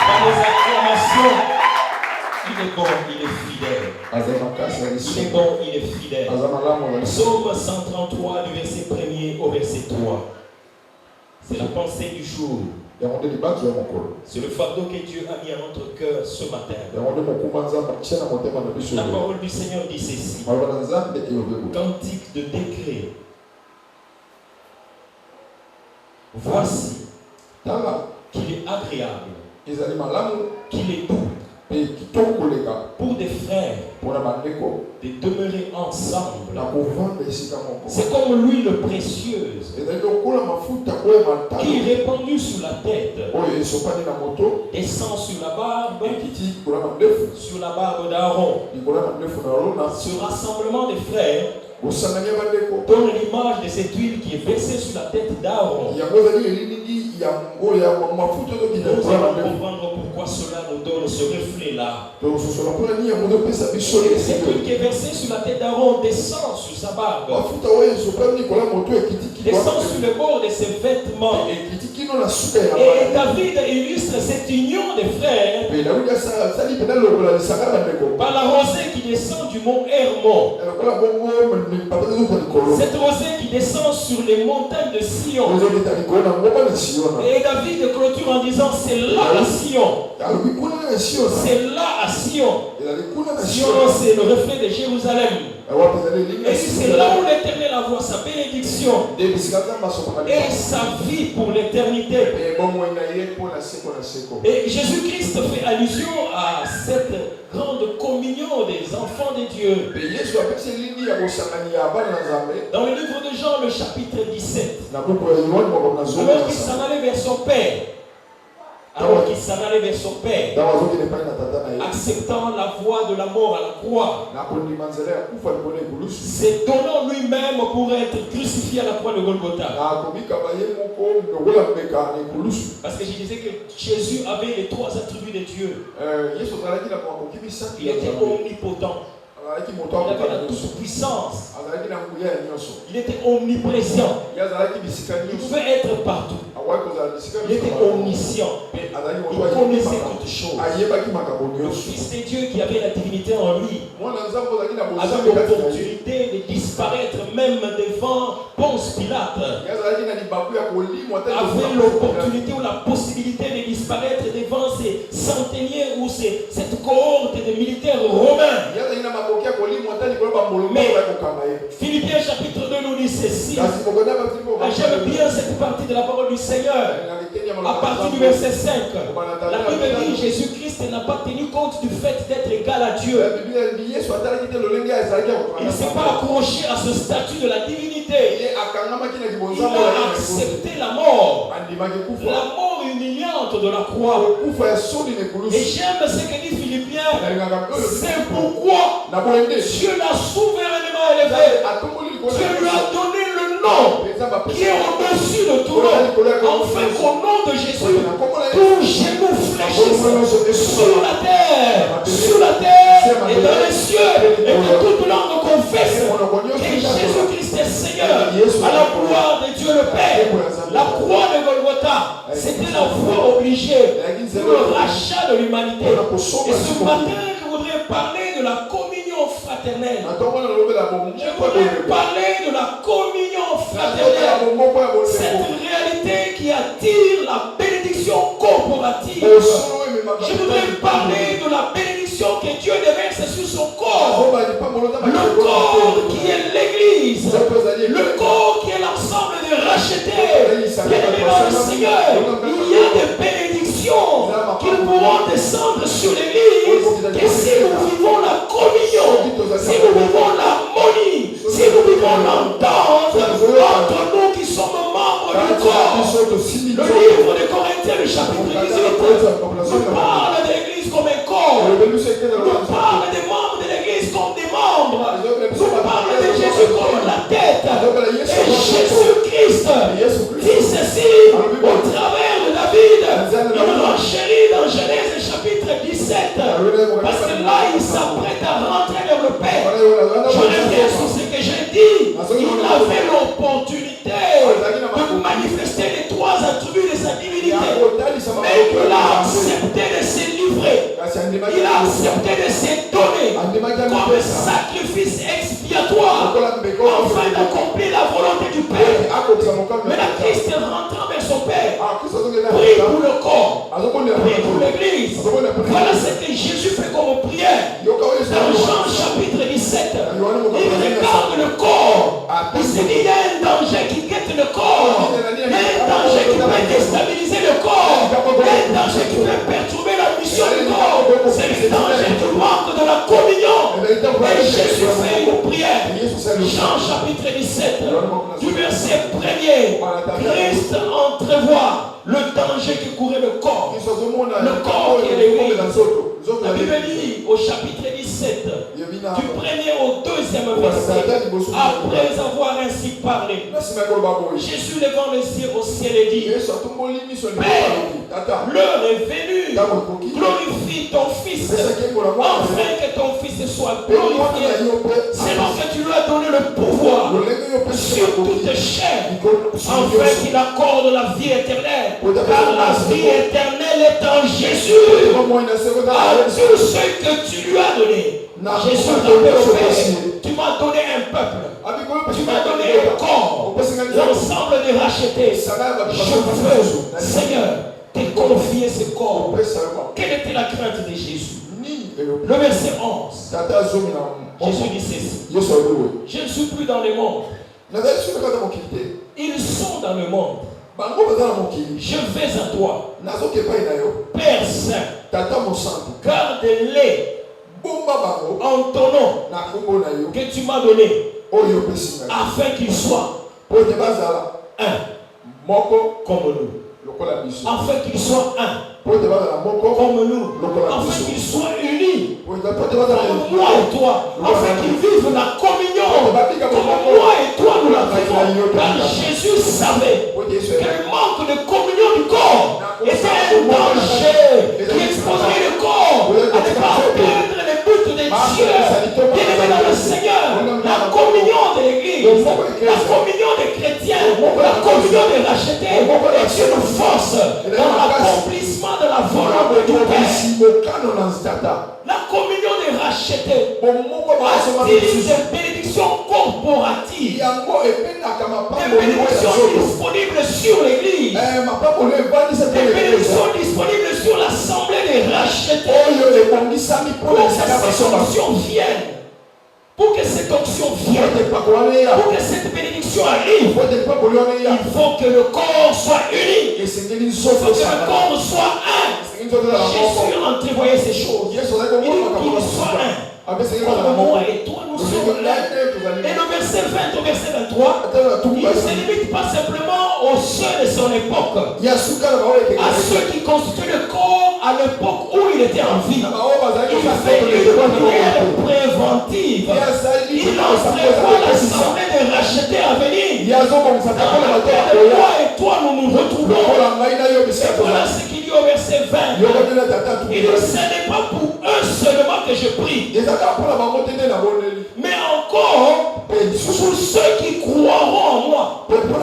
Dans les acclamations, il est bon, il est fidèle. Il est bon, il est fidèle. Psaume 133, du verset 1er au verset 3. C'est la pensée du jour. C'est le fardeau que Dieu a mis à notre cœur ce matin. La parole du Seigneur dit ceci. Cantique de décret. Voici qu'il est agréable, qu'il est doux pour des frères de demeurer ensemble. C'est comme l'huile précieuse qui est répandue sur la tête, descend sur la barbe d'Aaron. Ce rassemblement des frères donne l'image de cette huile qui est versée sur la tête d'Aaron. Nous allons comprendre pourquoi cela nous donne ce reflet-là. Cette huile qui est versée sur la tête d'Aaron descend sur sa barbe, descend sur le bord de ses vêtements. Et David illustre cette union des frères par la rosée qui descend du mont Hermon. Cette rosée qui descend sur les montagnes de Sion. Et David clôture en disant, c'est là à Sion. C'est là à Sion. Sion, c'est le reflet de Jérusalem. Et c'est là où l'Éternel envoie sa bénédiction et sa vie pour l'éternité. Et Jésus-Christ fait allusion à cette grande communion des enfants de Dieu. Dans le livre de Jean, le chapitre 17, alors qu'il s'en allait vers son Père, acceptant la voie de la mort à la croix, se donnant lui-même pour être crucifié à la croix de Golgotha. Parce que je disais que Jésus avait les trois attributs de Dieu. Il était omnipotent. Il avait la toute-puissance. Il était omniprésent. Il pouvait être partout. Il était omniscient. Il connaissait toutes choses. Le Fils de Dieu qui avait la divinité en lui avait l'opportunité de disparaître même devant Ponce Pilate. Avait l'opportunité ou la possibilité de disparaître devant ces centeniers ou cette cohorte de militaires romains. Mais Philippiens chapitre 2 nous dit ceci. J'aime bien cette partie de la parole du Seigneur. À partir du verset 5, la Bible dit Jésus-Christ n'a pas tenu compte du fait d'être égal à Dieu. Il ne s'est pas accroché à ce statut de la divinité. Il a accepté la mort humiliante de la croix. Et j'aime ce que dit Philippiens. C'est pourquoi Dieu l'a souverainement élevé. Dieu lui a donné le nom qui est au-dessus de tout nom, afin qu'au nom de Jésus, tout genou fléchisse sur la terre et dans les cieux, et que toute langue confesse que Jésus-Christ est Seigneur, à la gloire de Dieu le Père. La croix de Golgotha, c'était la voie obligée pour le rachat de l'humanité. Et ce matin, je voudrais parler de la communion fraternelle. Je voudrais parler de la communion fraternelle. Cette réalité qui attire la bénédiction corporative. Je voudrais parler de la bénédiction que Dieu déverse sur son corps. Le corps qui est l'Église. Le corps qui est l'ensemble des rachetés. Bien-aimés dans le Seigneur, il y a des bénédictions qui pourront descendre sur l'Église. Que si nous vivons la communion, si nous vivons l'harmonie, si nous vivons l'entente entre nous qui sommes membres du corps. Le livre de Corinthiens, le chapitre 18, nous parle de l'Église comme un corps. Nous parle des membres de l'Église comme des membres. Nous parle de Jésus comme la tête. Et Jésus-Christ dit ceci au travers de David. Il renchérit dans Genèse chapitre 17. Parce que là, il s'apprête à rentrer vers le Père. Je reviens sur ce que j'ai dit, il avait l'opportunité de manifester les 3 attributs de sa divinité. Mais il a accepté de se livrer. Il a accepté de se donner comme sacrifice expiatoire afin d'accomplir la volonté du Père. Mais la Christ rentrant vers son Père, prie pour le corps, prie pour l'église. Voilà ce que Jésus fait comme prière. Dans Jean chapitre 17, il regarde le corps. Il se dit, il y a un danger qui guette le corps. Il y a un danger qui peut déstabiliser le corps. Il y a un danger qui peut perturber la mission du corps. C'est le danger du manque de la communion. Et Jésus fait une prière. Jean chapitre 17, du verset 1er. Christ entrevoit le danger qui courait le corps. Le corps qui est l'église. La Bible dit au chapitre 17, du 1er au 2e verset, après avoir ainsi parlé, Jésus levant les yeux au ciel et dit, Père, l'heure est venue, glorifie ton Fils, afin que ton Fils soit glorifié, selon que tu lui as donné le pouvoir sur toute chair, afin qu'il accorde la vie éternelle, car la vie éternelle est en Jésus. À tout ce que tu lui as donné, Jésus t'appelle au Père. Tu m'as donné un peuple, tu m'as donné un corps, l'ensemble des rachetés. Je veux, Seigneur, te confier ce corps. Quelle était la crainte de Jésus? Le verset 11. Jésus dit ceci. Je ne suis plus dans le monde. Ils sont dans le monde. Je vais à toi. Père Saint, garde-les en ton nom que tu m'as donné, afin qu'ils soient un comme nous. Afin qu'ils soient un comme nous. Afin qu'ils soient unis comme moi et toi. Afin qu'ils vivent la communion comme moi et toi nous la vivons. Car Jésus savait que le manque de communion du corps était un danger qui exposerait le corps à ne pas atteindre les buts de Dieu. Bien-aimé dans le Seigneur, la communion de l'Église, la communion des chrétiens, la communion des rachetés est une force dans l'accomplissement de la volonté du Père. La communion des rachetés attire des bénédictions corporatives, des bénédictions disponibles sur l'Église, des bénédictions disponibles sur l'assemblée des rachetés. Pour que cette onction vienne, pour que cette onction vienne, pour que cette bénédiction arrive, il faut que le corps soit uni, il faut que le corps soit un. Jésus entrevoyait ces choses. Il dit qu'il soit un. Comme moi et toi, nous sommes l'un. Et le verset 20 au verset 23, il ne se limite pas simplement aux ceux de son époque, à ceux qui constituaient le corps à l'époque où il était en vie. Il fait une prière préventive. Il entrevoit l'assemblée des rachetés à venir. Dans laquelle moi et toi nous nous retrouvons. Et voilà ce qu'il dit au verset 20. Il dit, ce n'est pas pour eux seulement que je prie, mais encore pour ceux qui croiront en moi.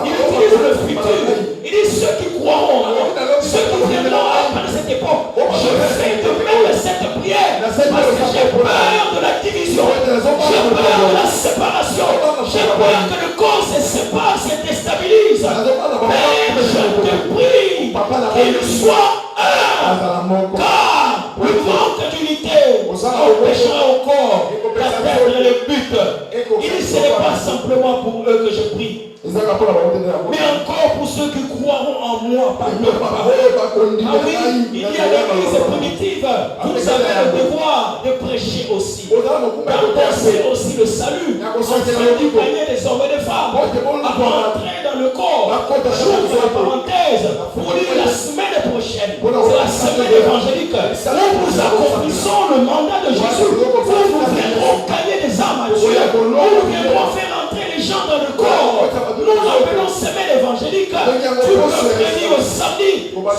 Il utilise le futur. Il dit ceux qui croiront en moi, ceux qui viendront après cette époque. Je fais de même cette prière parce que j'ai peur de la division, j'ai peur de la séparation, j'ai peur que le corps se sépare, se déstabilise. Père, je te prie qu'il soit un, car le manque d'unité empêchera au corps d'atteindre le but. Il ne serait pas simplement pour eux que je prie, mais encore pour ceux qui croiront en moi par leur parole. Ah oui, il y a l'église primitive. Vous avez le devoir de prêcher aussi, d'annoncer aussi le salut, d'accompagner des hommes et des femmes à rentrer dans le corps. J'ouvre la parenthèse pour dire la semaine prochaine, c'est la semaine évangélique où nous accomplissons le mandat de Jésus, où nous viendrons gagner des âmes à Dieu, où nous viendrons faire entrer les gens dans le corps. Nous l'appelons semaine évangélique. Tu peux prévenir au samedi.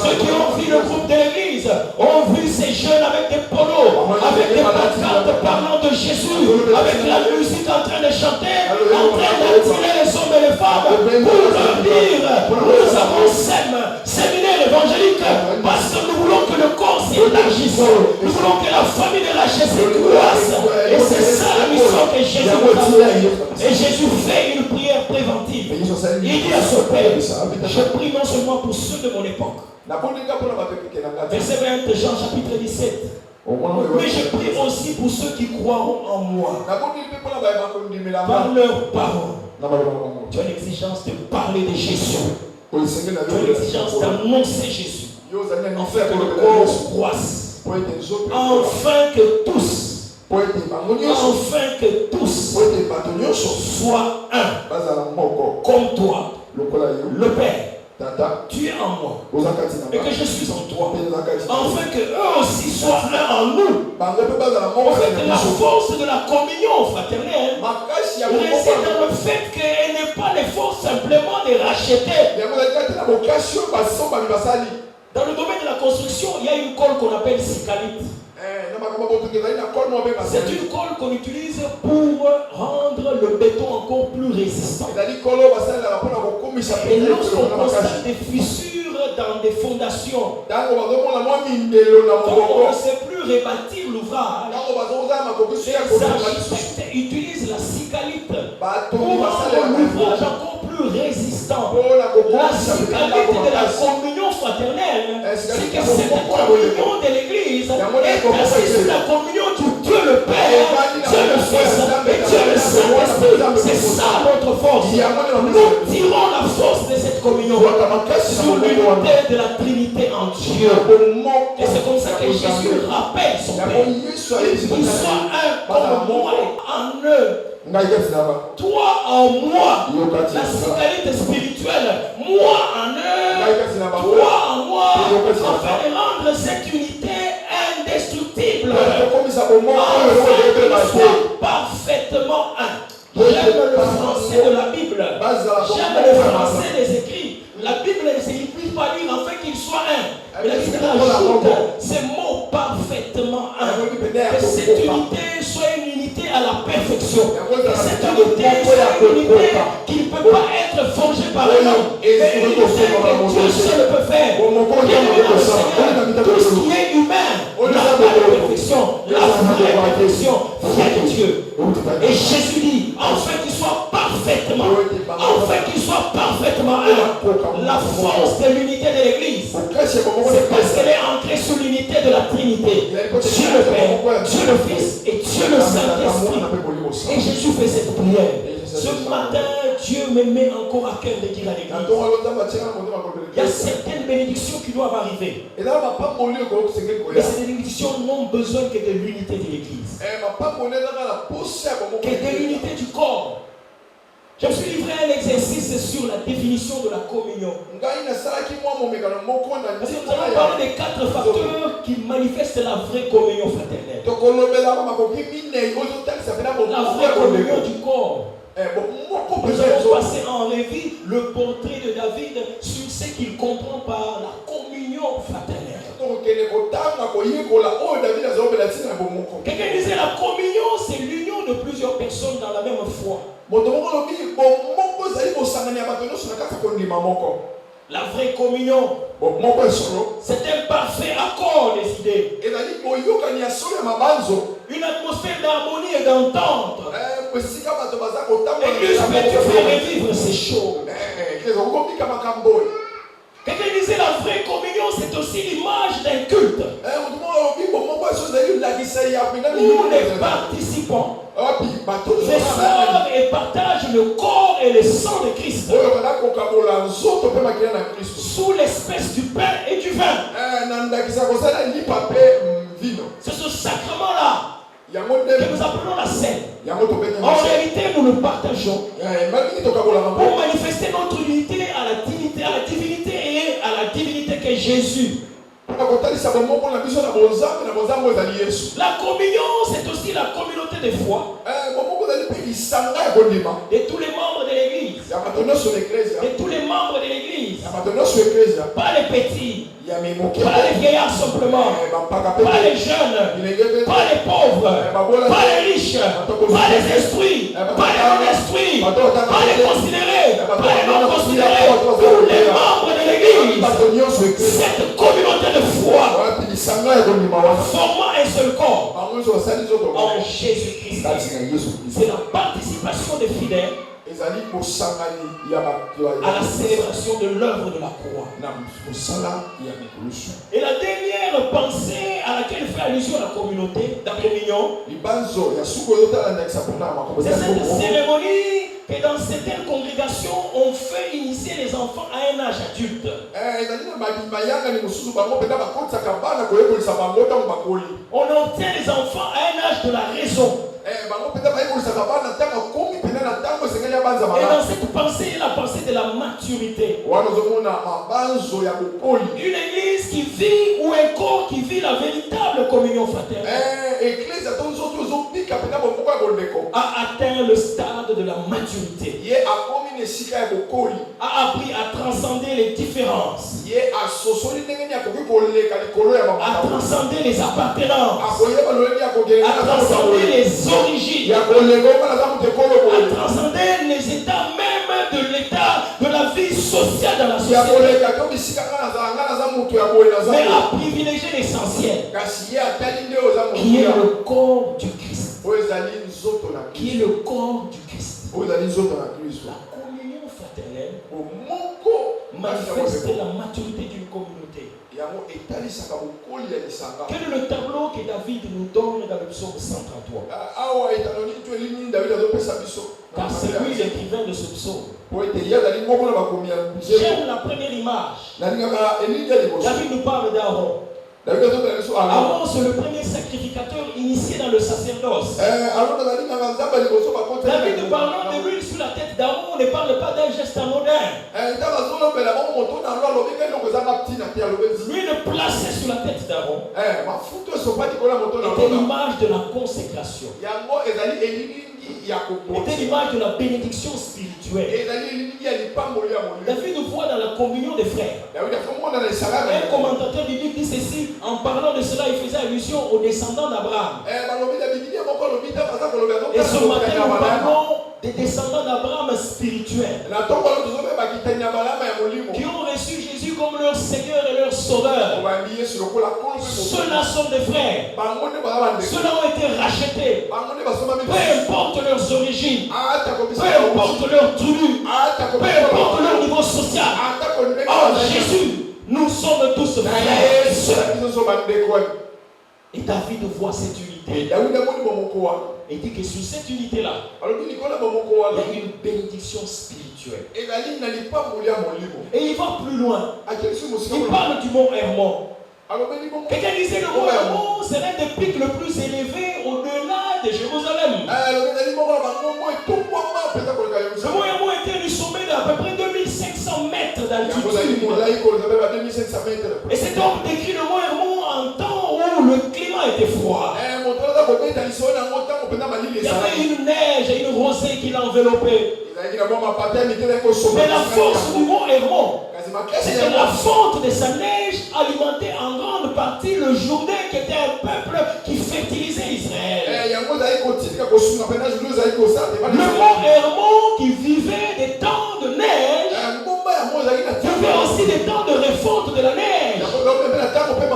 Ceux qui ont vu le groupe de l'église ont vu ces jeunes avec des polos, avec des pancartes parlant de Jésus, avec la musique en train de chanter, en train d'attirer les hommes et les femmes pour leur dire, nous avons séminaire évangélique parce que nous voulons que le corps s'élargisse, nous voulons que la famille de la Jésus croisse, et c'est ça la mission que Jésus fait. Et Jésus fait une prière préventive. Il dit à son Père, je prie non seulement pour ceux de mon époque. Verset 20, Jean chapitre 17. Mais je prie aussi pour ceux qui croiront en moi. Par leur parole. Tu as l'exigence de parler de Jésus. Tu as l'exigence d'annoncer Jésus. Afin que le corps croisse. Afin que tous soient un. Comme toi, le Père. Tu es en moi et que je suis en toi, afin que eux aussi soient un en nous, afin que la force de la communion fraternelle réside dans le fait qu'elle n'est pas l'effort simplement de racheter. Dans le domaine de la construction, il y a une colle qu'on appelle cycalite. C'est une colle qu'on utilise pour rendre le béton encore plus résistant. Et lorsqu'on constate des fissures dans des fondations, quand on ne sait plus rebâtir l'ouvrage, les architectes utilisent la cycalite pour rendre l'ouvrage encore plus résistant. La cycalite de la communion fraternelle, c'est que cette communion de l'Église est assise sur la communion du Dieu le Père, Dieu le Fils et Dieu le Saint-Esprit. C'est ça notre force. Nous tirons la force de cette communion sur l'unité de la Trinité en Dieu. Et c'est comme ça que Jésus rappelle son Père. Qu'ils soient un comme moi en eux. Toi en moi, la cycalite spirituelle, moi en eux, toi en moi, afin de rendre cette unité indestructible, afin qu'ils soient parfaitement un. J'aime le français de la Bible, j'aime le français des écrits. La Bible ne signifie pas dire afin qu'ils soient un, mais la Bible ajoute ces mots parfaitement un. Que cette unité soit une unité à la perfection. Que cette unité soit une unité qui ne peut pas être forgée par un homme, mais une unité que Dieu seul peut faire. Tout ce qui est humain n'a pas de perfection. La vraie perfection vient de Dieu. Et Jésus dit, afin qu'ils soient parfaitement, la force de l'unité de l'Église, c'est parce qu'elle est ancrée sur l'unité de la Trinité. Dieu le Père, Dieu le Fils et Dieu le Saint-Esprit. Et Jésus fait cette prière. Ce matin, Dieu me met encore à cœur de dire à l'Église, il y a certaines bénédictions qui doivent arriver. Et ces bénédictions n'ont besoin que de l'unité de l'Église, que de l'unité du corps. Je me suis livré à un exercice sur la définition de la communion. Parce que nous allons parler des 4 facteurs qui manifestent la vraie communion fraternelle. La vraie communion du corps. Nous allons passer en revue le portrait de David sur ce qu'il comprend par la communion fraternelle. Quelqu'un disait la communion, c'est l'union de plusieurs personnes dans la même foi. La vraie communion, c'est un parfait accord des idées. Une atmosphère d'harmonie et d'entente. L'église peut faire revivre ces choses. Quelqu'un disait la vraie communion, c'est aussi l'image d'un culte. Où les participants reçoivent et partagent le corps et le sang de Christ sous l'espèce du pain et du vin. C'est ce sacrement-là que nous appelons la scène. En réalité, nous le partageons pour manifester notre unité à la divinité et à la divinité qu'est Jésus. La communion, c'est aussi la communauté de foi de tous les membres de l'église. De tous les membres de l'église. Pas les petits. pas les vieillards simplement, pas les jeunes, pas les pauvres, pas les riches, pas les instruits, pas les non-instruits, pas les considérés, pas les non considérés, tous les membres de l'église, cette communauté de foi formant un seul corps en Jésus-Christ. C'est la participation des fidèles à la célébration de l'œuvre de la croix. Et la dernière pensée à laquelle fait allusion la communauté, la communion, c'est cette cérémonie que dans certaines congrégations on fait initier les enfants à un âge adulte. On obtient les enfants à un âge de la raison. Et dans cette pensée, il y a la pensée de la maturité. Une église qui vit ou un corps qui vit la véritable communion fraternelle a atteint le stade de la maturité. A appris à transcender les différences, à transcender les appartenances, à transcender les origines, à transcender les états même de l'état de la vie sociale dans la société, mais à privilégier l'essentiel, qui est le corps du Christ. Qui est le corps du Christ. La communion fraternelle manifeste la maturité d'une communauté. Quel est le tableau que David nous donne dans le psaume 133? Car c'est lui l'écrivain de ce psaume. J'aime la première image. David nous parle d'Aaron. Aaron, c'est le premier sacrificateur initié dans le sacerdoce. David, parlant de l'huile sur la tête d'Aaron, on ne parle pas d'un geste anodin. L'huile placée sur la tête d'Aaron était l'image de la consécration. Était l'image de la bénédiction spirituelle. David nous voit dans la communion des frères. Un commentateur biblique dit ceci, en parlant de cela, il faisait allusion aux descendants d'Abraham. Et ce matin, nous parlons des descendants d'Abraham spirituels qui ont reçu Jésus comme leur Seigneur et leur Sauveur. Ceux-là sont des frères. Ceux-là ont été rachetés. Peu importe leurs origines, peu importe leur tribu, peu importe leur niveau social. En Jésus, nous sommes tous frères et sœurs. Et David voit cette unité. Et dit que sur cette unité-là, il y a une bénédiction spirituelle. Et il va plus loin. Il parle du mont Hermon. Quelqu'un disait le mont Hermon serait le pic le plus élevé au-delà de Jérusalem. Le mont Hermon était du sommet d'à peu près 2500 mètres d'altitude. Et cet homme décrit le mont Hermon en temps où le climat était froid. Il y avait une neige et une rosée qui l'enveloppait. Mais la force du mont Hermon, c'était la fonte de sa neige alimentait en grande partie le Jourdain qui était un peuple qui fertilisait Israël. Le mont Hermon qui vivait des temps de neige vivait aussi des temps de refonte de la neige.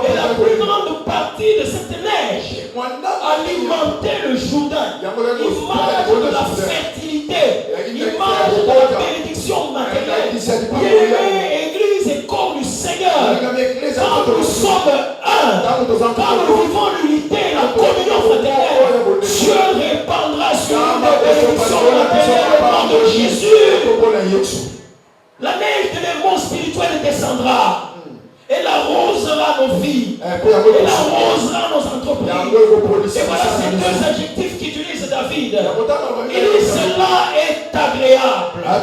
Et la plus grande partie de cette neige alimentait le Jourdain. Image de la fertilité, image de la bénédiction matérielle. Bien-aimé, Église et corps du Seigneur, quand nous sommes un, quand nous vivons l'unité, la communion fraternelle, Dieu répandra sur nous des bénédictions matérielles au nom de Jésus. La neige de l'hermon spirituel descendra. Elle arrosera nos vies. Elle arrosera nos entreprises. Et voilà ces deux adjectifs qu'utilise David. Il dit cela est agréable. La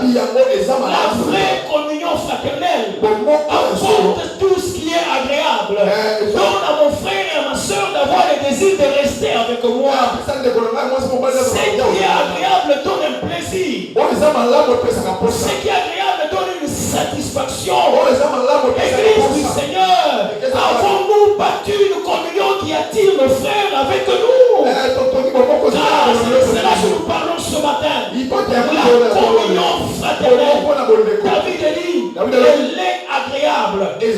vraie communion fraternelle apporte tout ce qui est agréable. Donne à mon frère et à ma soeur d'avoir le désir de rester avec moi. Ce qui est agréable donne un plaisir. Ce qui est agréable donne une satisfaction. Église du Seigneur, nos frères avec nous. Car c'est cela que nous parlons ce matin. La communion fraternelle. David dit, elle est agréable. Elle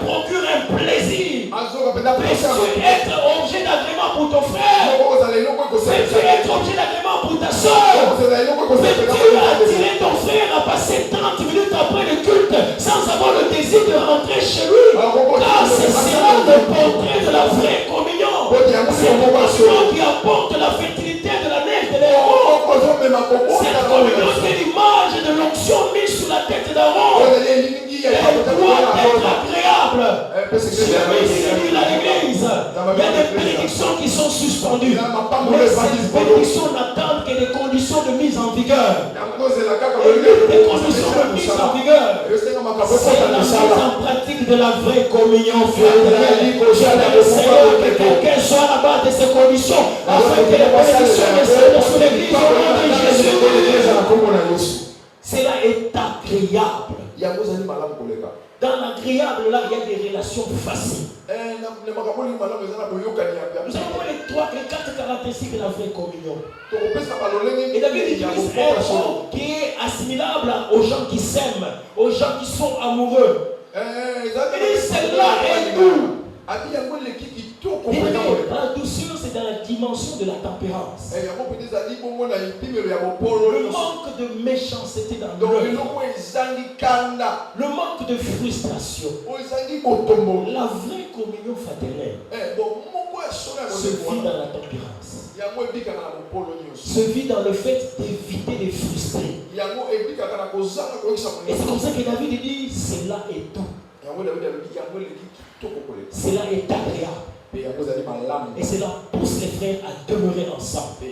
procure un plaisir. Peux-tu être objet d'agrément pour ton frère? Peux-tu être objet d'agrément pour ta soeur? Peux-tu attirer ton frère à passer 30 minutes après le culte sans avoir le désir de rentrer chez lui? Car c'est cela le portrait de la vraie communion. C'est une communion qui apporte la fertilité de la neige de l'héros. Cette communion est l'image de l'onction mise sur la tête d'Aaron. Elle doit être agréable. Je à l'église. Il y a des bénédictions qui sont suspendues. Mais ces bénédictions n'attendent que des conditions de mise en vigueur. Des conditions de mise en vigueur. C'est la mise en pratique de la vraie communion fraternelle. Je Seigneur que quelqu'un soit là-bas de ces conditions afin que les bénédictions descendent sur l'église au nom de Jésus. Cela est agréable. Dans l'agréable, là, il y a des relations faciles. Nous avons les 4 caractéristiques de la vraie communion. Et David utilise un mot qui est assimilable aux gens qui s'aiment, aux gens qui sont amoureux. Il dit celle-là est doux. La douceur, c'est dans la dimension de la tempérance. Le manque de méchanceté dans l'œuvre. Le manque de frustration. La vraie communion fraternelle se vit dans la tempérance. Se vit dans le fait d'éviter les frustrés. Et c'est comme ça que David dit, cela est doux. Cela est agréable. Et cela pousse les frères à demeurer ensemble. Je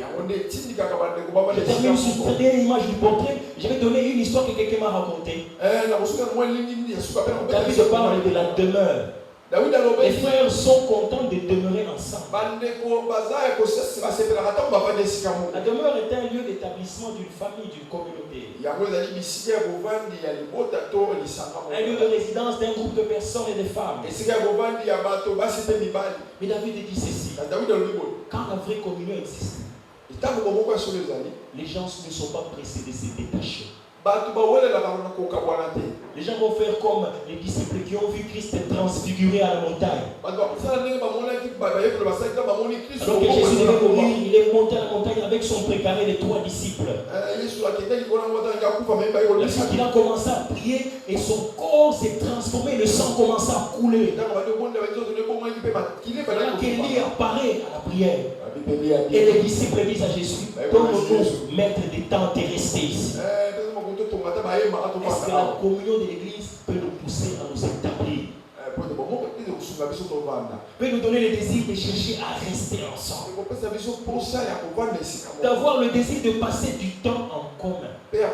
termine sur cette dernière image du portrait. Je vais donner une histoire que quelqu'un m'a racontée. David parle de la demeure. Les frères sont contents de demeurer ensemble. La demeure est un lieu d'établissement d'une famille, d'une communauté. Un lieu de résidence d'un groupe de personnes et de femmes. Mais David dit ceci. Quand la vraie communion existe, les gens ne sont pas pressés de se détacher. Les gens vont faire comme les disciples qui ont vu Christ transfiguré à la montagne. Alors que Jésus devait mourir, il est monté à la montagne avec son préparé, les 3 disciples. Lorsqu'il a commencé à prier et son corps s'est transformé, le sang commence à couler. Là qu'Élie apparaît à la prière. Et les disciples disent à Jésus, donne-nous, maître des temps, de rester ici. Est-ce que la communion de l'Église peut nous pousser à nous établir? Peut nous donner le désir de chercher à rester ensemble. D'avoir le désir de passer du temps en commun. C'est à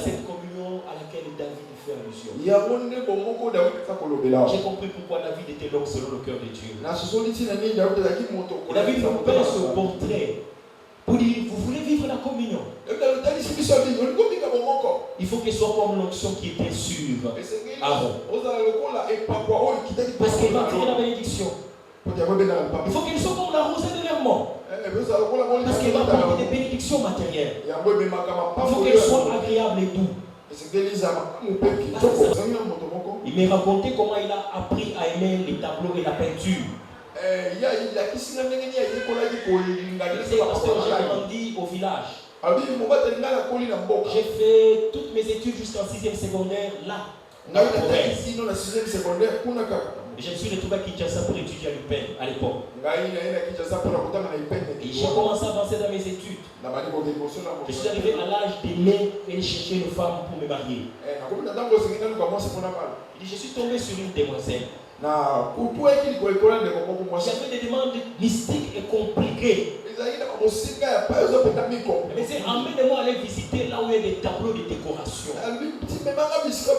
cette communion à laquelle David fait allusion. J'ai compris pourquoi David était l'homme selon le cœur de Dieu. David nous peint ce portrait pour dire, vous voulez vivre la communion? Il faut qu'il soit comme l'onction qui était sur Aaron. Parce qu'il va créer la bénédiction. Il faut qu'il soit comme la rosée de l'Hermon. Parce qu'il va apporter des bénédictions matérielles. Il faut qu'il soit agréable et doux. Il m'a raconté comment il a appris à aimer les tableaux et la peinture. J'ai grandi au village. J'ai fait toutes mes études jusqu'en 6e secondaire là. Je me suis retrouvé à Kinshasa pour étudier à l'UPEN à l'époque. J'ai commencé à avancer dans mes études. Je suis arrivé à l'âge d'aimer et de chercher une femme pour me marier. Je suis tombé sur une demoiselle. J'avais des demandes mystiques et compliquées. Mais c'est emmène-moi aller visiter là où il y a des tableaux de décoration. J'étais pas habitué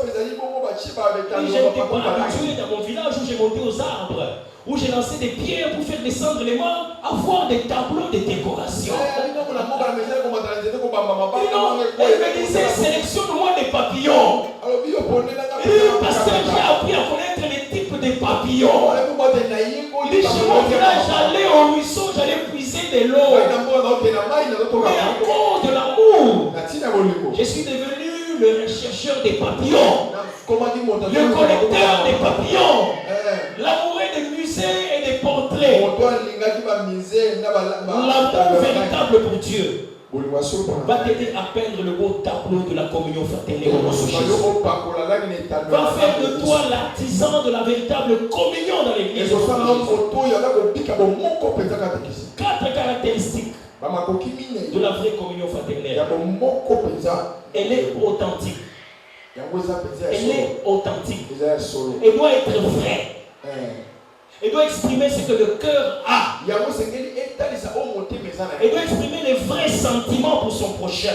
dans mon village où j'ai monté aux arbres, où j'ai lancé des pierres pour faire descendre les mains, à voir des tableaux de décoration. Elle me disait, sélectionne-moi des papillons. Parce que j'ai appris à connaître les types de papillons. papillons. Il dit, chez mon village, j'allais au ruisseau, j'allais puiser de l'eau. Mais à cause de l'amour, je suis devenu le chercheur des papillons, le collecteur des papillons, l'amoureux des musées et des portraits, l'amour véritable pour Dieu va t'aider à peindre le beau tableau de la communion fraternelle au nom de Jésus. Va faire de toi l'artisan de la véritable communion dans l'église. 4 caractéristiques de la vraie communion fraternelle. Elle est authentique. Elle est authentique. Elle doit être vraie. Elle doit exprimer ce que le cœur a. Elle doit exprimer les vrais sentiments pour son prochain.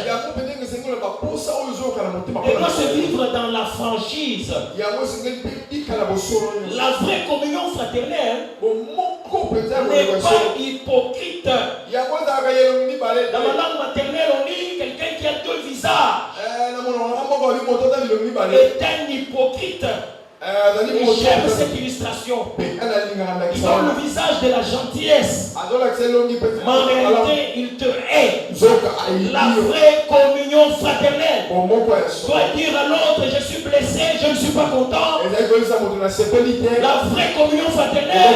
Elle doit se vivre dans la franchise. La vraie communion fraternelle n'est pas hypocrite. Dans ma langue maternelle, on dit quelqu'un qui a 2 visages est un hypocrite. J'aime cette illustration. Ils ont le visage de la gentillesse, mais en réalité, il te hait. La vraie communion fraternelle doit dire à l'autre, je suis blessé, je ne suis pas content. La vraie communion fraternelle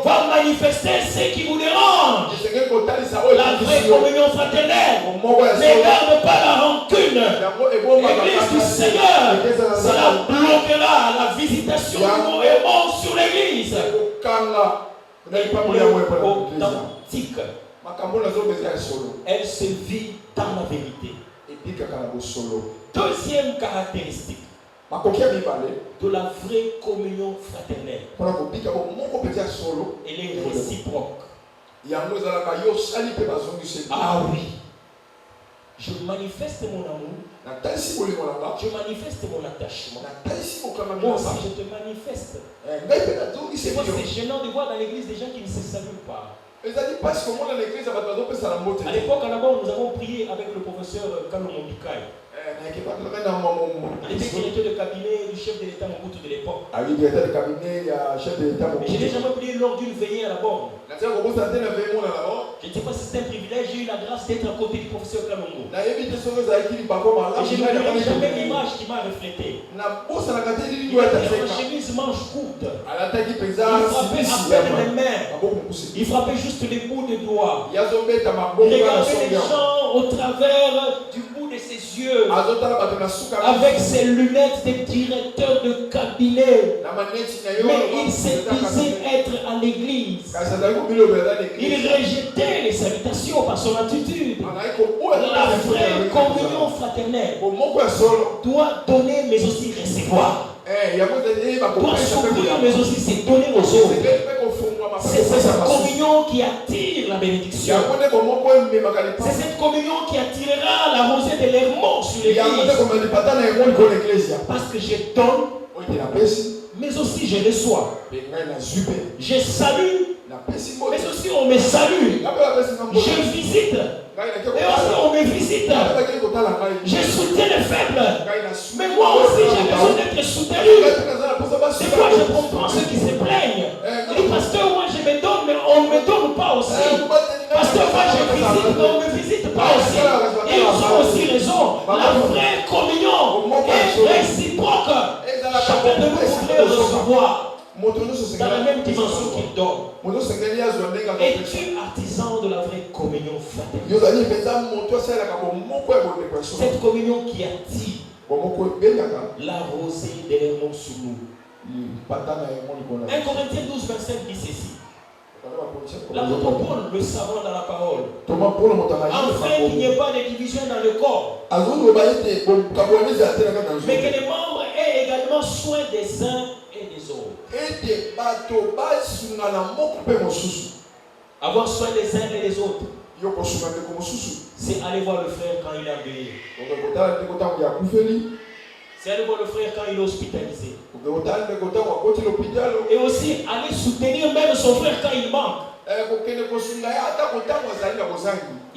va manifester ce qui vous dérange. La vraie communion fraternelle ne garde pas la rancune. L'église du Seigneur, cela bloquera la visitation du mot aimant sur l'église. Authentique. Elle se vit dans la vérité. Deuxième caractéristique de la vraie communion fraternelle, elle est réciproque. Ah oui, je manifeste mon amour, je manifeste mon attachement. Moi aussi, je te manifeste. C'est moi, c'est gênant de voir dans l'église des gens qui ne se saluent pas. À l'époque, d'abord, nous avons prié avec le professeur Kalomon Bikai. Il était directeur de cabinet du chef de l'État Mobutu de l'époque. Mais je n'ai jamais prié lors d'une veillée à la borne. Je ne sais pas si c'est un privilège, j'ai eu la grâce d'être à côté du professeur Kalongo. Et je n'oublierai jamais l'image qui m'a reflété. Il avait une chemise manche courte. Il frappait à peine les mains. Il frappait juste les bouts des doigts. Il regardait les gens au travers du bout de ses yeux. Avec ses lunettes de directeur de cabinet. Mais il se disait être à l'église. Il rejetait les salutations par son attitude. La vraie communion fraternelle doit donner mais aussi recevoir. Doit s'ouvrir mais aussi se donner aux autres. C'est cette communion qui attire la bénédiction. C'est cette communion qui attirera la rosée de l'hermont sur l'église. Parce que je donne, mais aussi je reçois. Je salue, mais aussi on me salue. Je visite, et aussi on me visite. Je soutiens les faibles, mais moi aussi j'ai besoin d'être soutenu. Des fois je comprends ceux qui se plaignent. Et pasteur, moi je me donne, mais on ne me donne pas aussi. Pasteur, moi je visite, mais on ne me visite pas aussi. Et ils ont aussi raison. La vraie communion est réciproque. Chacun de nous voudrait recevoir dans la même dimension qu'il donne. Es-tu artisan de la vraie communion fraternelle? Cette communion qui attire la rosée de l'hermont sur nous. 1 Corinthiens 12, 25 dit ceci. L'apôtre Paul, le savant dans la parole, afin qu'il n'y ait pas de division dans le corps, mais que les membres aient également soin des uns et des autres. Avoir soin des uns et des autres, c'est aller voir le frère quand il est endeuillé. C'est aller voir le frère quand il est hospitalisé. Et aussi aller soutenir même son frère quand il manque.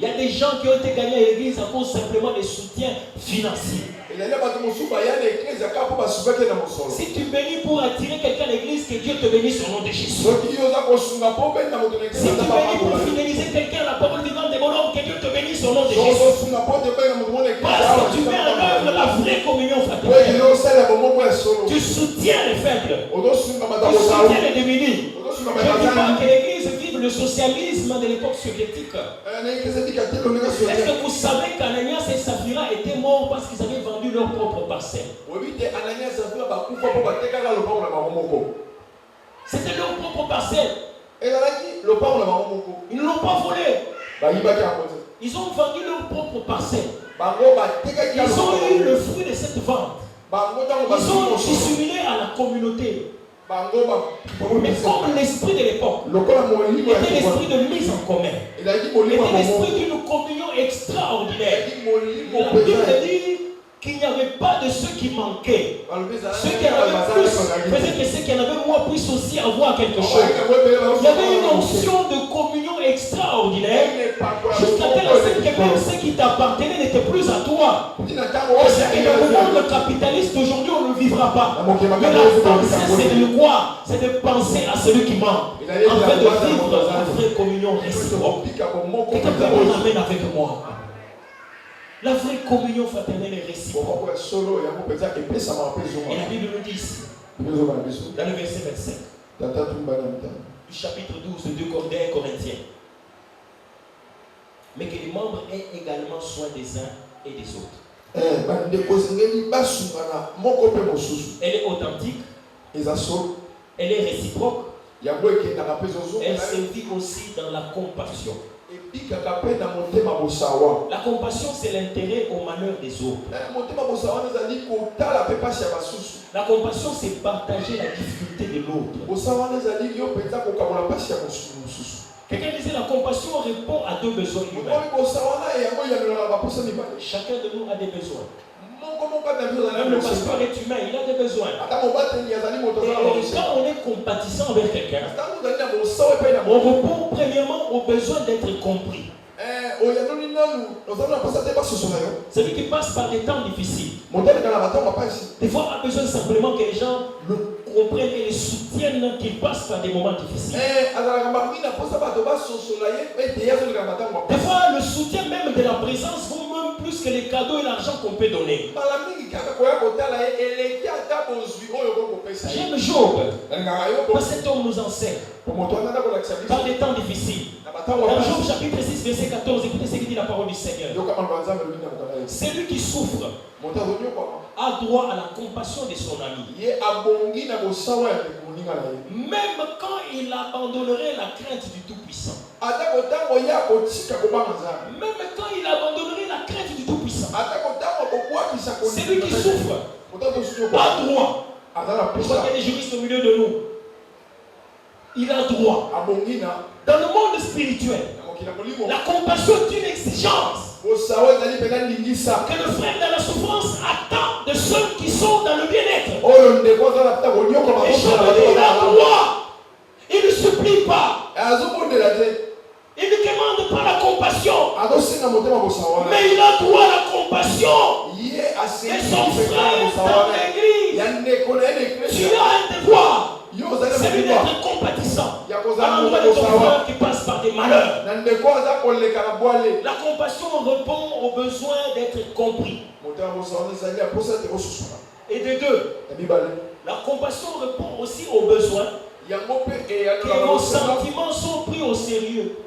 Il y a des gens qui ont été gagnés à l'église à cause simplement des soutiens financiers. Si tu bénis pour attirer quelqu'un à l'église, que Dieu te bénisse au nom de Jésus. Si tu bénis pour fidéliser quelqu'à la parole vivante des bonhommes, que Dieu te bénisse au nom de Jésus. Parce que tu mets en œuvre la vraie communion fraternelle. Tu soutiens les faibles. Tu soutiens les démunis. Je ne dis pas que l'église vive le socialisme de l'époque soviétique. Est-ce que vous savez qu'Ananias et Saphira étaient morts parce qu'ils avaient vendu leur propre parcelle? C'était leur propre parcelle. Ils ne l'ont pas volé. Ils ont vendu leur propre parcelle. Ils ont eu le fruit de cette vente. Ils ont dissimulé à la communauté. Mais comme l'esprit de l'époque était l'esprit de mise en commun, était l'esprit d'une communion extraordinaire, la Bible dit qu'il n'y avait pas de ceux qui manquaient. Ceux qui en avaient plus faisaient que ceux qui en avaient moins puissent aussi avoir quelque chose. Il y avait une onction de communion extraordinaire jusqu'à telle enseigne que même ce qui t'appartenait n'était plus à toi. Et c'est que dans le monde capitaliste aujourd'hui on ne vivra pas. Mais la pensée c'est de quoi? C'est de penser à celui qui manque, afin de vivre la vraie communion réciproque. Et que Dieu nous amène avec moi. La vraie communion fraternelle est réciproque. Et la Bible nous dit ici, dans le verset 25, du chapitre 12 de 2 Corinthiens, mais que les membres aient également soin des uns et des autres. Elle est authentique, elle est réciproque, elle se vit aussi dans la compassion. La compassion, c'est l'intérêt au malheur des autres. La compassion, c'est partager la difficulté de l'autre. Quelqu'un disait la compassion répond à deux besoins humains. Chacun de nous a des besoins. Même le pasteur est humain, il a des besoins. Et quand on est compatissant avec quelqu'un, on répond premièrement au besoin d'être compris. Celui qui passe par des temps difficiles, des fois a besoin simplement que les gens le comprennent et le soutiennent qu'il passe par des moments difficiles. Des fois le soutien même de la présence vaut même plus que les cadeaux et l'argent qu'on peut donner. J'aime Job, parce que cet homme nous enseigne par des temps difficiles. Dans Job chapitre 6 verset 14, écoutez ce que dit la parole du Seigneur. Celui qui souffre a droit à la compassion de son ami. Même quand il abandonnerait la crainte du Tout-Puissant. Même quand il abandonnerait la crainte du Tout-Puissant. Celui qui souffre a droit. Je crois qu'il y a des juristes au milieu de nous. Il a droit. Dans le monde spirituel, la compassion est une exigence que le frère dans la souffrance attend de ceux qui sont dans le bien-être. Et je me dis, il a droit. Il ne supplie pas. Il ne demande pas la compassion. Mais il a droit à la compassion de son frère dans l'église. Tu as un devoir. C'est lui d'être compatissant à l'endroit de ton frère qui passe par des malheurs. La compassion répond au besoin d'être compris. Et de deux, la compassion répond aussi au besoin que nos sentiments sont pris au sérieux.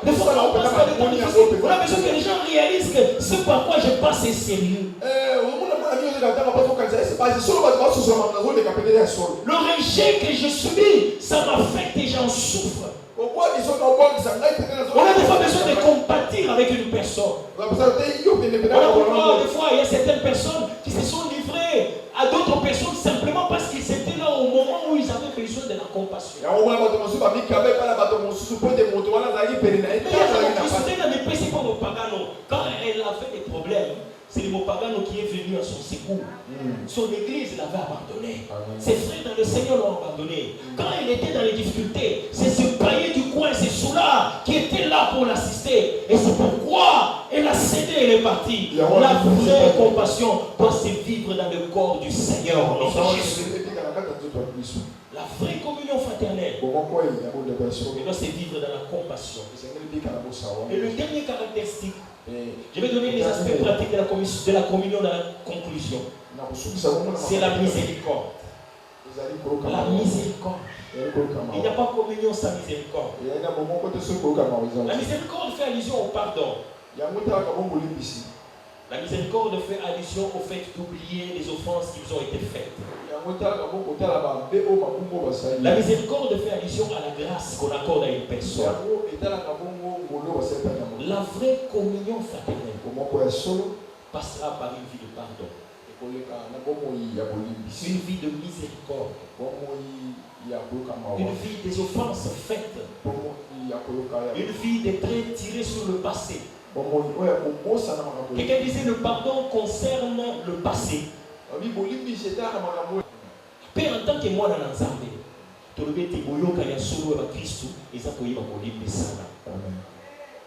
Des fois, quand on passe par des temps difficiles, on a besoin que les gens réalisent que ce par quoi je passe est sérieux. Le rejet que je subis, ça m'affecte et j'en souffre. On a des fois besoin de compatir avec une personne. On a des fois, il y a certaines personnes qui se sont livrées à d'autres personnes simplement parce qu'ils étaient là au moment où ils avaient besoin de la compassion. Mais il y a des principes au Pagano. Quand elle avait des problèmes, c'est le Mopagano qui est venu à son secours. Son église l'avait abandonné. Ses frères dans le Seigneur l'ont abandonné. Quand il était dans les difficultés, c'est ce païen du coin, c'est ceux-là qui étaient là pour l'assister. Et c'est pourquoi elle a cédé, elle est partie. La vraie compassion doit se vivre dans le corps du Seigneur, notre Jésus. La vraie communion fraternelle doit se vivre dans la compassion. Et le dernier caractéristique, je vais donner les aspects pratiques de la communion dans la conclusion. C'est la miséricorde. La miséricorde. Il n'y a pas communion sans miséricorde. La miséricorde fait allusion au pardon. La miséricorde fait allusion au fait d'oublier les offenses qui vous ont été faites. La miséricorde fait allusion à la grâce qu'on accorde à une personne. La vraie communion fraternelle passera par une vie de pardon, une vie de miséricorde, une vie des offenses faites, une vie des traits tirés sur le passé. Quelqu'un disait le pardon concerne le passé. Père, en tant que moi dans l'ensemble,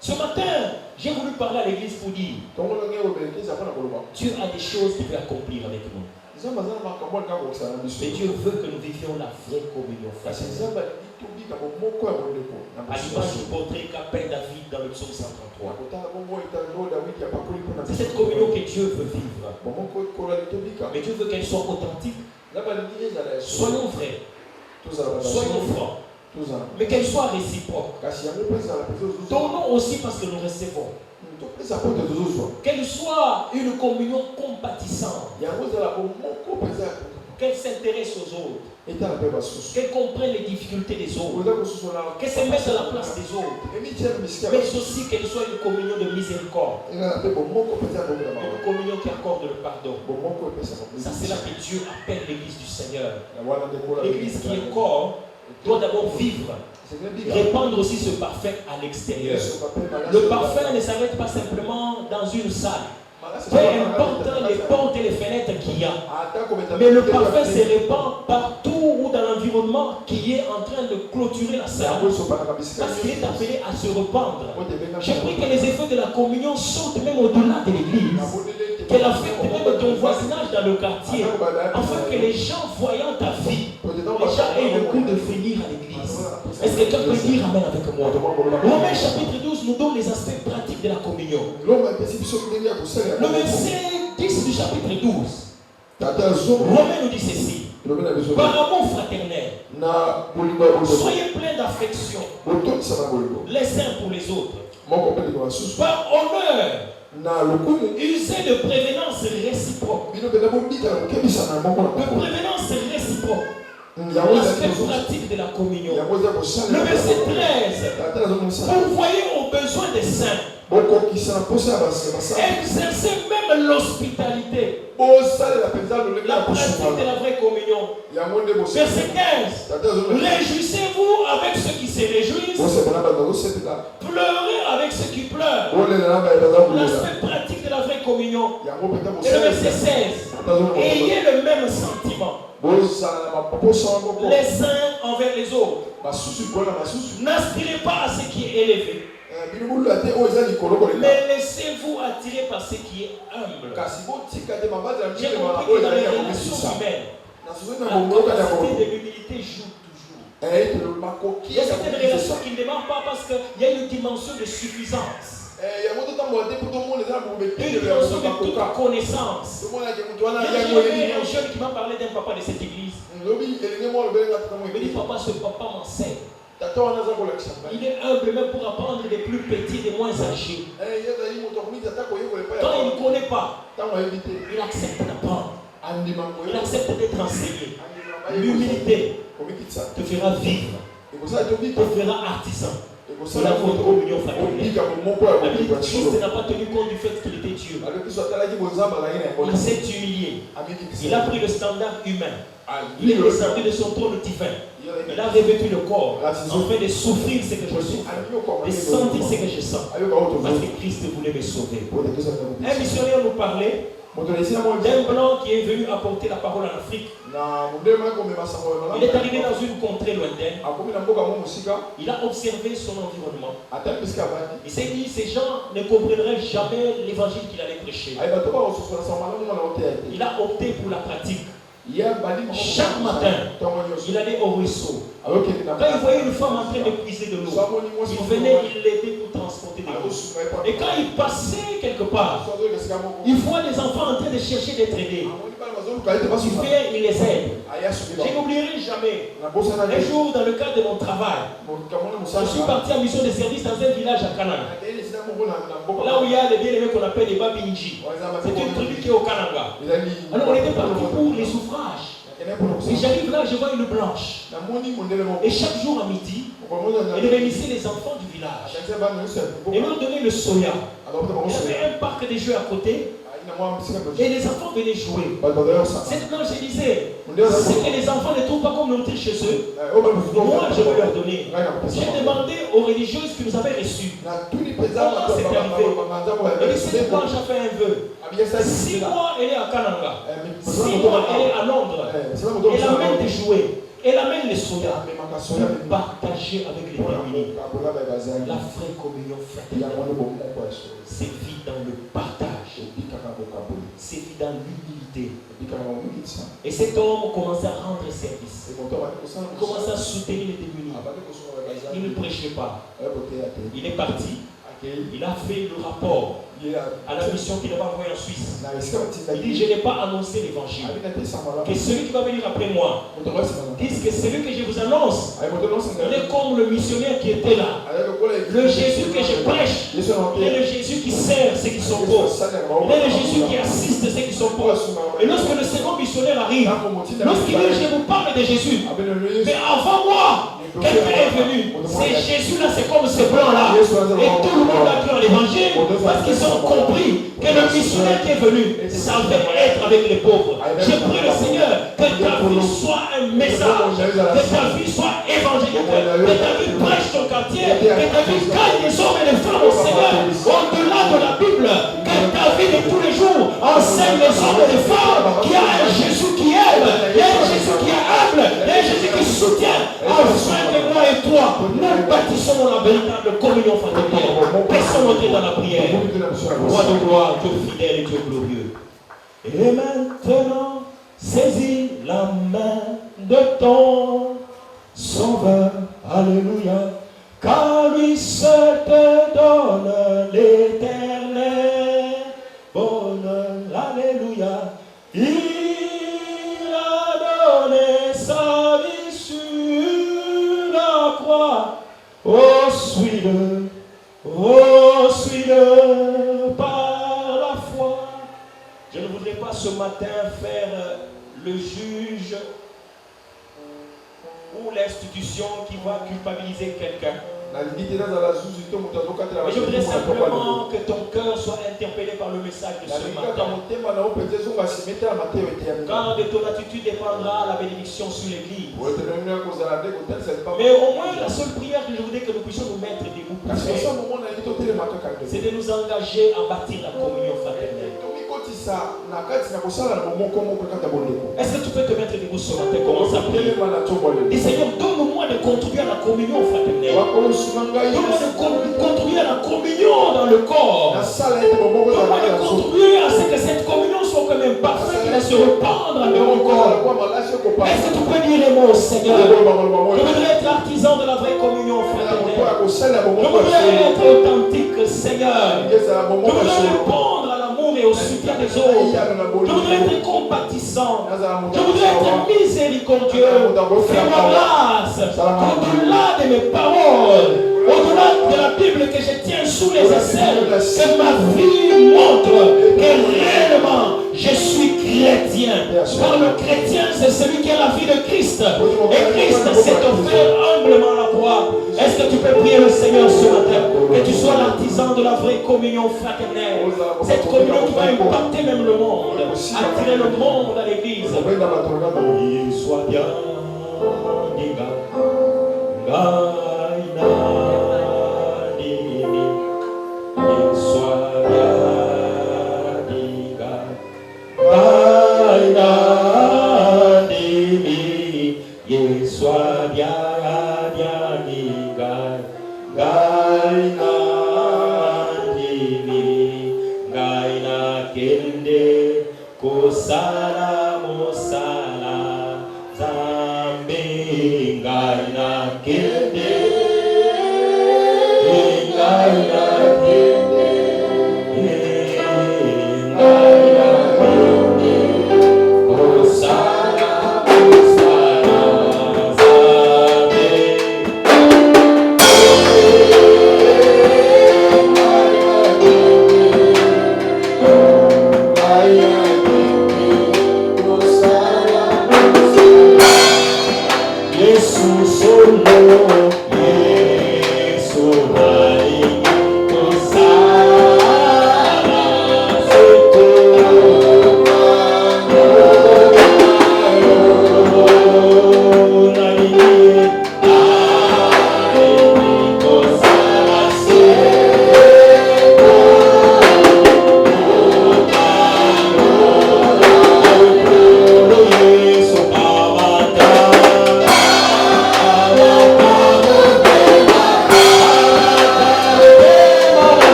ce matin, j'ai voulu parler à l'église pour dire Dieu a des choses qu'il veut accomplir avec nous. Mais Dieu veut que nous vivions la vraie communion fraternelle. À l'image du portrait qu'a peint David dans le psaume 133. C'est cette communion que Dieu veut vivre. Mais Dieu veut qu'elle soit authentique. Soyons vrais. Soyons francs. Mais qu'elle soit réciproque. Donnons aussi parce que nous recevons. Qu'elle soit une communion compatissante. Qu'elle s'intéresse aux autres. Qu'elle comprenne les difficultés des autres. Qu'elle se mette à la place des autres. Mais aussi qu'elle soit une communion de miséricorde. Une communion qui accorde le pardon. Ça, c'est là que Dieu appelle l'église du Seigneur. L'église qui est corps doit d'abord vivre, répandre aussi ce parfum à l'extérieur. Le parfum ne s'arrête pas simplement dans une salle. Peu importe les portes et les fenêtres qu'il y a, mais le parfum se répand partout ou dans l'environnement qui est en train de clôturer la salle, parce qu'il est appelé à se répandre. J'ai pris que les effets de la communion sautent même au-delà de l'église, qu'elle affecte même ton voisinage dans le quartier, afin que les gens voyant ta vie, les gens aient le goût de venir à l'église. Est-ce que quelqu'un peut dire amen avec moi? Romains chapitre 12 nous donne les aspects pratiques de la communion. Le verset 10 du chapitre 12. Romains nous dit ceci. Par amour fraternel, soyez pleins d'affection les uns pour les autres. Par honneur, usez de prévenance réciproque. De prévenance réciproque. L'aspect pratique de la communion. Le verset 13. Pourvoyez aux besoins des saints. Exercez même l'hospitalité. La pratique de la vraie communion. Verset 15. Réjouissez-vous avec ceux qui se réjouissent. Pleurez avec ceux qui pleurent. L'aspect pratique de la vraie communion. Et le verset 16. Ayez le même sentiment les uns envers les autres. N'aspirez pas à ce qui est élevé, mais laissez-vous attirer par ce qui est humble. J'ai compris que dans les relations humaines, la capacité de l'humilité joue toujours. Il y a certaines relations qui ne démarrent pas parce qu'il y a une dimension de suffisance. Une dimension de toute connaissance. Il y a un jeune qui m'a parlé d'un papa de cette église. Il me dit, papa, ce papa m'enseigne. Il est humble même pour apprendre des plus petits, des moins âgés. Quand il ne connaît pas, il accepte d'apprendre. Il accepte d'être enseigné. L'humilité te fera vivre, te fera artisan. C'est la votre communion fraternelle. La Bible n'a pas tenu compte du fait qu'il était Dieu. Il s'est humilié. Il a pris le standard humain. Il est descendu de son trône divin. Il a revêtu le corps, afin de souffrir ce que je souffre, de sentir ce que je sens, parce que Christ voulait me sauver. Un missionnaire nous parlait d'un blanc qui est venu apporter la parole en Afrique. Il est arrivé dans une contrée lointaine. Il a observé son environnement. Il s'est dit, ces gens ne comprendraient jamais l'évangile qu'il allait prêcher. Il a opté pour la pratique. Chaque matin, il allait au ruisseau. Quand il voyait une femme en train de puiser de l'eau, il venait, il l'aidait pour transporter de l'eau. Et quand il passait quelque part, il voit des enfants en train de chercher d'être aidés. Il vient, il les aide. Je n'oublierai jamais. Un jour, dans le cadre de mon travail, je suis parti en mission de service dans un village à Kananga. Là où il y a les bien-aimés qu'on appelle les Babinji. C'est une tribu qui est au Kananga. Alors on était parti pour les ouvrages. Et j'arrive là, je vois une blanche. Et chaque jour à midi, elle réunissait les enfants du village. Et leur donnait le soya. Il y avait un parc de jeux à côté. Et les enfants venaient jouer. Cette blanche disait, ce que les enfants ne trouvent pas comme nourriture chez eux, moi je vais leur donner. J'ai demandé aux religieuses qui nous avaient reçus comment c'est arrivé. Et cette blanche a fait un vœu. 6 mois elle est à Kananga, 6 mois elle est à Londres. Elle amène des jouets, elle amène les soldats pour partager avec les démunis. La vraie communion fraternelle, c'est vie dans le partage. C'est vie dans l'humilité. Et cet homme commençait à rendre service. Il commençait à soutenir les démunis. Il ne prêchait pas. Il est parti. Il a fait le rapport à la mission qu'il avait envoyée en Suisse. Il dit, je n'ai pas annoncé l'évangile. Que celui qui va venir après moi dise que celui que je vous annonce, il est comme le missionnaire qui était là. Le Jésus que je prêche, il est le Jésus qui sert ceux qui sont pauvres. Il est le Jésus qui assiste ceux qui sont pauvres. Et lorsque le second missionnaire arrive, lorsqu'il dit, je vous parle de Jésus, mais avant moi, quelqu'un est venu. C'est Jésus-là, c'est comme ce blanc-là. Et tout le monde a cru à l'évangile parce qu'ils ont compris que le missionnaire qui est venu savait être avec les pauvres. Je prie le Seigneur que ta vie soit un message, que ta vie soit évangélique, que ta vie prêche ton quartier, que ta vie gagne les hommes et les femmes au Seigneur, au-delà de la Bible, que ta vie de tous les jours enseigne les hommes et les femmes qu'il y a un Jésus qui aime, il y a un Jésus qui est humble, il y a un Jésus qui soutient, afin que moi et toi, nous bâtissons la véritable communion fraternelle. Personne n'entre dans la prière. Roi de gloire, Dieu fidèle et Dieu glorieux. Et maintenant, saisis la main de ton Sauveur. Alléluia. Car lui seul te donne l'éternel bonheur. Alléluia. Il a donné sa vie sur la croix. Oh, suis-le par la foi. Je ne voudrais pas ce matin faire le juge ou l'institution qui va culpabiliser quelqu'un. Mais je voudrais simplement que ton cœur soit interpellé par le message de ce matin. Car de ton attitude dépendra la bénédiction sur l'église. Mais au moins la seule prière que je voudrais que nous puissions nous mettre debout pour faire, c'est de nous engager à bâtir la communion fraternelle. Est-ce que tu peux te mettre debout ce matin? Commence à prier. Dis Seigneur, donne-moi de contribuer à la communion fraternelle. Donne-moi de contribuer à la communion dans le corps. Donne-moi de contribuer à ce que cette communion soit comme un parfum qui va se répandre à mon corps. Est-ce que tu peux dire les mots, Seigneur? Je voudrais être artisan de la vraie communion fraternelle. Je voudrais être authentique, Seigneur. Je voudrais répondre à l'amour et au soutien des autres. Je voudrais être compatissant. Je voudrais être miséricordieux. Fais-moi grâce. Au-delà de mes paroles, au-delà de la Bible que je tiens sous les aisselles, que ma vie montre que réellement je suis chrétien. Car le chrétien, c'est celui qui a la vie de Christ. Et Christ s'est offert humblement la croix. Est-ce que tu peux prier le Seigneur ce matin? Que tu sois l'artisan de la vraie communion fraternelle. Cette communion qui va impacter même le monde. Attirer le monde à l'église. Il soit bien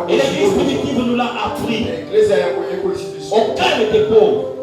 Et l'église primitive nous l'a appris. Aucun n'était pauvre.